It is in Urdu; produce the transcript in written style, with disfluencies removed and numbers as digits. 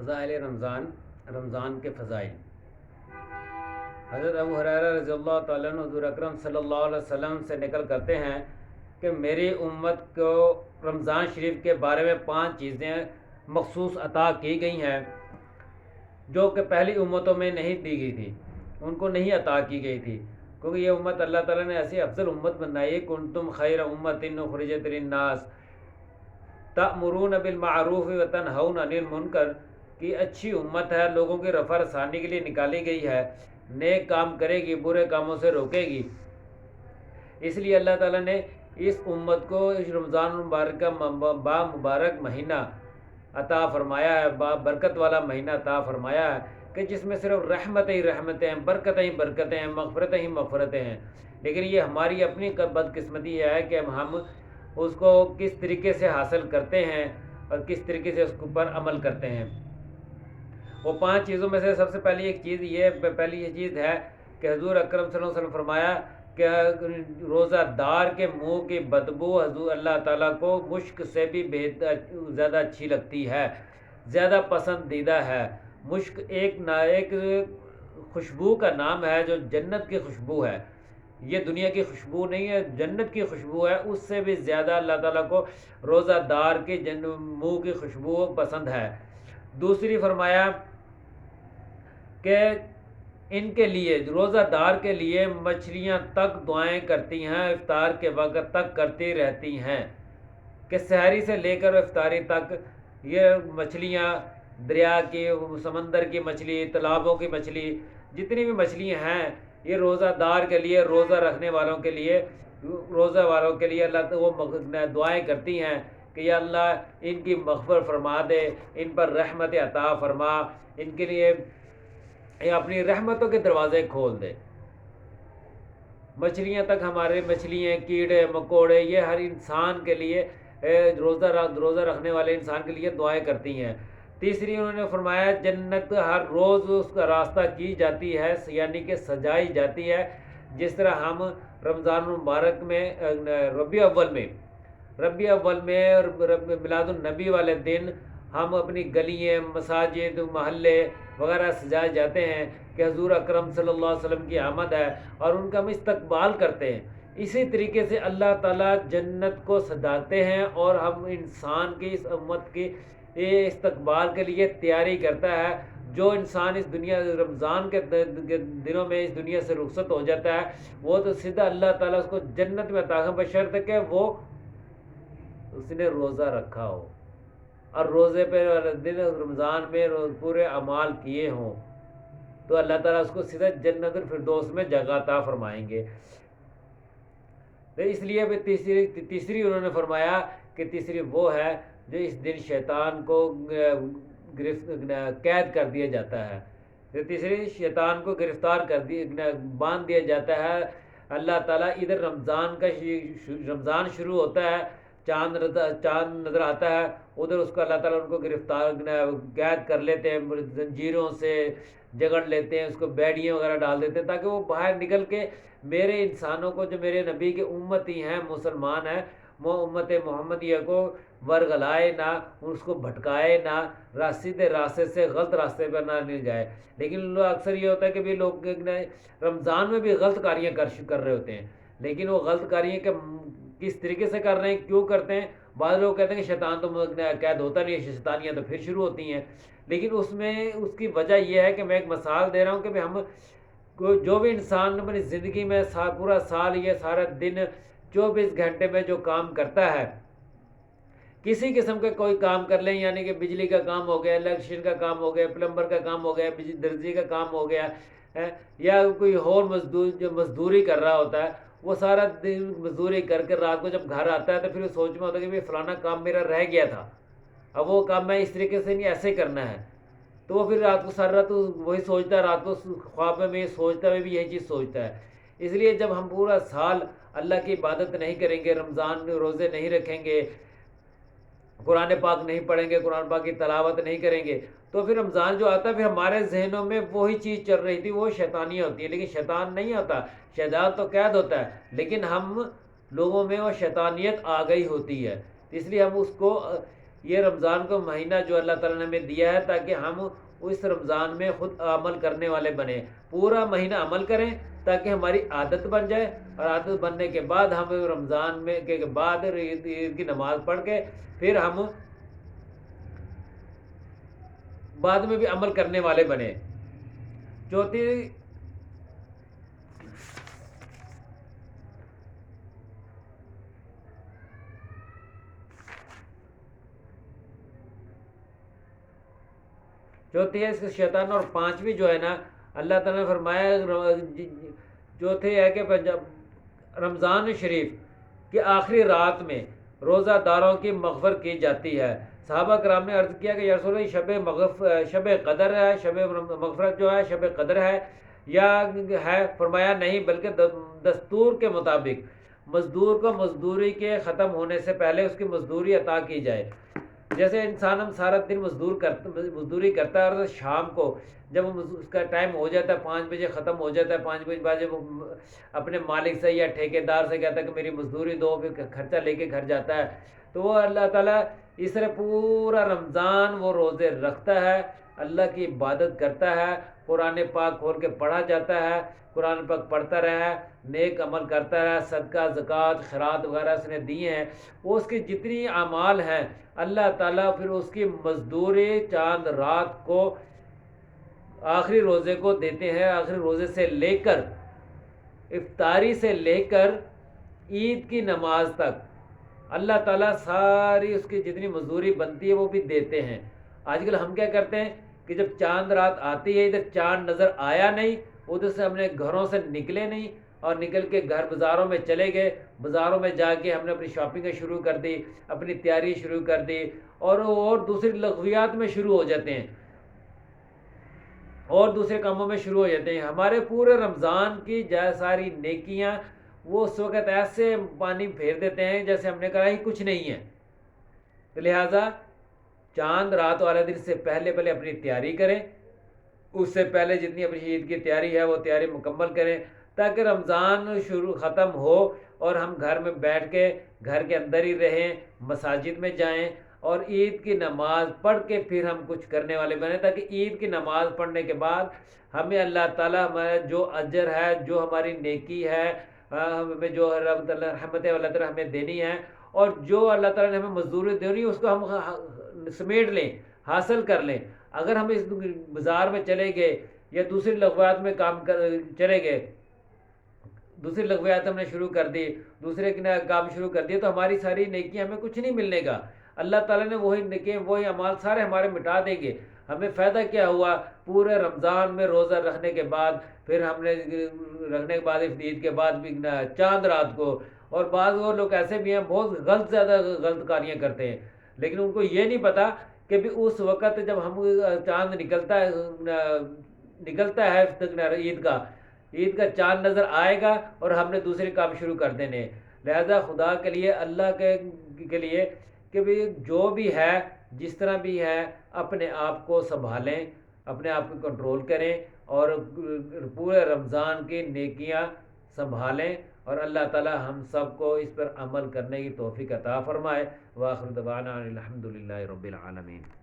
فضائل رمضان، رمضان کے فضائل۔ حضرت ابو ہریرہ رضی اللہ تعالیٰ عنہ حضور اکرم صلی اللہ علیہ وسلم سے نقل کرتے ہیں کہ میری امت کو رمضان شریف کے بارے میں 5 چیزیں مخصوص عطا کی گئی ہیں جو کہ پہلی امتوں میں نہیں دی گئی تھی، ان کو نہیں عطا کی گئی تھی، کیونکہ یہ امت اللہ تعالیٰ نے ایسی افضل امت بنائی ہے، کنتم خیر امت اخرجت للناس تأمرون بالمعروف وتنہون عن المنکر، کی اچھی امت ہے، لوگوں کی رفع رسانی کے لیے نکالی گئی ہے، نیک کام کرے گی، برے کاموں سے روکے گی۔ اس لیے اللہ تعالیٰ نے اس امت کو اس رمضان المبارک کا با مبارک مہینہ عطا فرمایا ہے، با برکت والا مہینہ عطا فرمایا ہے کہ جس میں صرف رحمتیں ہی رحمتیں ہیں، برکتیں ہی برکتیں ہیں، مغفرتیں ہی مغفرتیں ہیں۔ لیکن یہ ہماری اپنی بدقسمتی ہے کہ ہم اس کو کس طریقے سے حاصل کرتے ہیں اور کس طریقے سے اس کے اوپر عمل کرتے ہیں۔ وہ 5 چیزوں میں سے سب سے پہلی ایک چیز پہلی یہ چیز ہے کہ حضور اکرم صلی اللہ علیہ وسلم فرمایا کہ روزہ دار کے منہ کی بدبو حضور اللہ تعالیٰ کو مشک سے بھی زیادہ اچھی لگتی ہے، زیادہ پسندیدہ ہے۔ مشک ایک خوشبو کا نام ہے جو جنت کی خوشبو ہے، یہ دنیا کی خوشبو نہیں ہے، جنت کی خوشبو ہے، اس سے بھی زیادہ اللہ تعالیٰ کو روزہ دار کے منہ کی خوشبو پسند ہے۔ دوسری فرمایا کہ ان کے لیے روزہ دار کے لیے مچھلیاں تک دعائیں کرتی ہیں، افطار کے وقت تک کرتی رہتی ہیں، کہ سحری سے لے کر افطاری تک یہ مچھلیاں، دریا کی، سمندر کی مچھلی، تالابوں کی مچھلی، جتنی بھی مچھلیاں ہیں، یہ روزہ دار کے لیے، روزہ رکھنے والوں کے لیے، روزہ والوں کے لیے اللہ وہ دعائیں کرتی ہیں کہ یا اللہ ان کی مغفرت فرما دے، ان پر رحمت عطا فرما، ان کے لیے اپنی رحمتوں کے دروازے کھول دے۔ مچھلیاں تک ہمارے مچھلیاں، کیڑے مکوڑے، یہ ہر انسان کے لیے، روزہ رکھنے والے انسان کے لیے دعائیں کرتی ہیں۔ تیسری انہوں نے فرمایا جنت ہر روز اس کا راستہ کی جاتی ہے، یعنی کہ سجائی جاتی ہے، جس طرح ہم رمضان المبارک میں ربیع اول میں اور میلاد النبی والے دن ہم اپنی گلیاں، مساجد، محلے وغیرہ سجائے جاتے ہیں کہ حضور اکرم صلی اللہ علیہ وسلم کی آمد ہے اور ان کا ہم استقبال کرتے ہیں۔ اسی طریقے سے اللہ تعالیٰ جنت کو سجاتے ہیں اور ہم انسان کی، اس امت کی استقبال کے لیے تیاری کرتا ہے۔ جو انسان اس دنیا رمضان کے دنوں میں اس دنیا سے رخصت ہو جاتا ہے وہ تو سیدھا اللہ تعالیٰ اس کو جنت میں عطا، بشرط کہ وہ اس نے روزہ رکھا ہو اور روزے پہ دن رمضان میں پورے اعمال کیے ہوں، تو اللہ تعالیٰ اس کو سیدھا جنت الفردوس میں جگہ عطا فرمائیں گے۔ تو اس لیے تیسری انہوں نے فرمایا کہ تیسری وہ ہے جو اس دن شیطان کو قید کر دیا جاتا ہے، تیسری شیطان کو گرفتار باندھ دیا جاتا ہے۔ اللہ تعالیٰ ادھر رمضان شروع ہوتا ہے، چاند نظر آتا ہے، ادھر اس کو اللہ تعالیٰ ان کو گرفتار قید کر لیتے ہیں، زنجیروں سے جگڑ لیتے ہیں، اس کو بیڑیاں وغیرہ ڈال دیتے ہیں تاکہ وہ باہر نکل کے میرے انسانوں کو، جو میرے نبی کے امتی ہیں، مسلمان ہیں، وہ امت محمدیہ کو ورگلائے نہ، اس کو بھٹکائے نہ، سیدھے راستے سے غلط راستے پر نہ لے جائے۔ لیکن اکثر یہ ہوتا ہے کہ بھی لوگ رمضان میں بھی غلط کاریاں کر رہے ہوتے ہیں، لیکن وہ غلط کاریاں کس طریقے سے کر رہے ہیں، کیوں کرتے ہیں؟ بعض لوگ کہتے ہیں کہ شیطان تو قید ہوتا نہیں ہے، شیطانیاں تو پھر شروع ہوتی ہیں، لیکن اس کی وجہ یہ ہے کہ میں ایک مثال دے رہا ہوں کہ ہم جو بھی انسان اپنی زندگی میں پورا سال، یہ سارا دن 24 گھنٹے میں جو کام کرتا ہے، کسی قسم کا کوئی کام کر لیں، یعنی کہ بجلی کا کام ہو گیا، الیکٹریشین کا کام ہو گیا، پلمبر کا کام ہو گیا، درزی کا کام ہو گیا، یا کوئی اور مزدوری کر رہا ہوتا ہے، وہ سارا دن مزدوری کر کے رات کو جب گھر آتا ہے تو پھر سوچ میں ہوتا ہے کہ فلانا کام میرا رہ گیا تھا، اب وہ کام میں اس طریقے سے نہیں، ایسے کرنا ہے، تو وہ پھر رات کو ساری رات وہی سوچتا ہے، رات کو خواب میں یہ سوچتا ہے، بھی یہی چیز سوچتا ہے۔ اس لیے جب ہم پورا سال اللہ کی عبادت نہیں کریں گے، رمضان میں روزے نہیں رکھیں گے، قرآن پاک نہیں پڑھیں گے، قرآن پاک کی تلاوت نہیں کریں گے، تو پھر رمضان جو آتا ہے پھر ہمارے ذہنوں میں وہی چیز چل رہی تھی، وہ شیطانیاں ہوتی ہیں، لیکن شیطان نہیں ہوتا، شیطان تو قید ہوتا ہے، لیکن ہم لوگوں میں وہ شیطانیت آ گئی ہوتی ہے، اس لیے ہم اس کو یہ رمضان کا مہینہ جو اللہ تعالیٰ نے ہمیں دیا ہے تاکہ ہم اس رمضان میں خود عمل کرنے والے بنیں، پورا مہینہ عمل کریں تاکہ ہماری عادت بن جائے، اور عادت بننے کے بعد ہم رمضان میں کے بعد عید کی نماز پڑھ کے پھر ہم بعد میں بھی عمل کرنے والے بنے۔ چوتھی ہے اس کے شیطان، اور پانچویں جو ہے نا اللہ تعالیٰ نے فرمایا چوتھے ہے کہ رمضان شریف کی آخری رات میں روزہ داروں کی مغفرت کی جاتی ہے۔ صحابہ کرام نے عرض کیا کہ یا رسول اللہ شب قدر ہے، شب مغفرت جو ہے شب قدر ہے یا ہے؟ فرمایا نہیں، بلکہ دستور کے مطابق مزدور کو مزدوری کے ختم ہونے سے پہلے اس کی مزدوری عطا کی جائے۔ جیسے انسان ہم سارا دن مزدوری کرتا ہے اور شام کو جب اس کا ٹائم ہو جاتا ہے 5 بجے ختم ہو جاتا ہے، 5 بجے بعد جب وہ اپنے مالک سے یا ٹھیکیدار سے کہتا ہے کہ میری مزدوری دو، پھر خرچہ لے کے گھر جاتا ہے، تو وہ اللہ تعالیٰ اس طرح پورا رمضان وہ روزے رکھتا ہے، اللہ کی عبادت کرتا ہے، قرآن پاک کھول کے پڑھا جاتا ہے، قرآن پاک پڑھتا رہا، نیک عمل کرتا رہا، صدقہ زکوٰۃ خیرات وغیرہ اس نے دیے ہیں، وہ اس کی جتنی اعمال ہیں اللہ تعالیٰ پھر اس کی مزدوری چاند رات کو آخری روزے کو دیتے ہیں۔ آخری روزے سے لے کر افطاری سے لے کر عید کی نماز تک اللہ تعالیٰ ساری اس کی جتنی مزدوری بنتی ہے وہ بھی دیتے ہیں۔ آج کل ہم کیا کرتے ہیں کہ جب چاند رات آتی ہے، ادھر چاند نظر آیا نہیں، ادھر سے ہم نے گھروں سے نکلے نہیں، اور نکل کے گھر بازاروں میں چلے گئے، بازاروں میں جا کے ہم نے اپنی شاپنگیں شروع کر دی، اپنی تیاری شروع کر دی، اور دوسری لغویات میں شروع ہو جاتے ہیں، اور دوسرے کاموں میں شروع ہو جاتے ہیں۔ ہمارے پورے رمضان کی ساری نیکیاں وہ اس وقت ایسے پانی پھیر دیتے ہیں جیسے ہم نے کہا ہی کچھ نہیں ہے۔ تو لہٰذا چاند رات والے دن سے پہلے اپنی تیاری کریں، اس سے پہلے جتنی اپنی عید کی تیاری ہے وہ تیاری مکمل کریں، تاکہ رمضان ختم ہو اور ہم گھر میں بیٹھ کے گھر کے اندر ہی رہیں، مساجد میں جائیں اور عید کی نماز پڑھ کے پھر ہم کچھ کرنے والے بنیں، تاکہ عید کی نماز پڑھنے کے بعد ہمیں اللہ تعالیٰ ہمارا جو اجر ہے، جو ہماری نیکی ہے، ہمیں جو رحمت اللہ تعالیٰ ہمیں دینی ہے، اور جو اللہ تعالیٰ نے ہمیں مزدوری دینی ہے اس کو ہم سمیٹ لیں، حاصل کر لیں۔ اگر ہم اس بازار میں چلے گئے یا دوسری لغویات میں چلے گئے، دوسری لغویات ہم نے شروع کر دی، دوسرے کام شروع کر دیے، تو ہماری ساری نیکیاں ہمیں کچھ نہیں ملنے گا۔ اللہ تعالیٰ نے وہی نیکیاں وہی اعمال سارے ہمارے مٹا دیں گے۔ ہمیں فائدہ کیا ہوا؟ پورے رمضان میں روزہ رکھنے کے بعد پھر ہم نے رکھنے کے بعد عید کے بعد بھی چاند رات کو، اور بعض وہ لوگ ایسے بھی ہیں بہت زیادہ غلط کاریاں کرتے ہیں، لیکن ان کو یہ نہیں پتا کہ بھی اس وقت جب ہم چاند نکلتا ہے عید کا چاند نظر آئے گا اور ہم نے دوسرے کام شروع کر دینے۔ لہذا خدا کے لیے، اللہ کے لیے کہ بھی جو بھی ہے جس طرح بھی ہے اپنے آپ کو سنبھالیں، اپنے آپ کو کنٹرول کریں، اور پورے رمضان کی نیکیاں سنبھالیں، اور اللہ تعالی ہم سب کو اس پر عمل کرنے کی توفیق عطا فرمائے۔ وآخر دعوانا الحمدللہ رب العالمین۔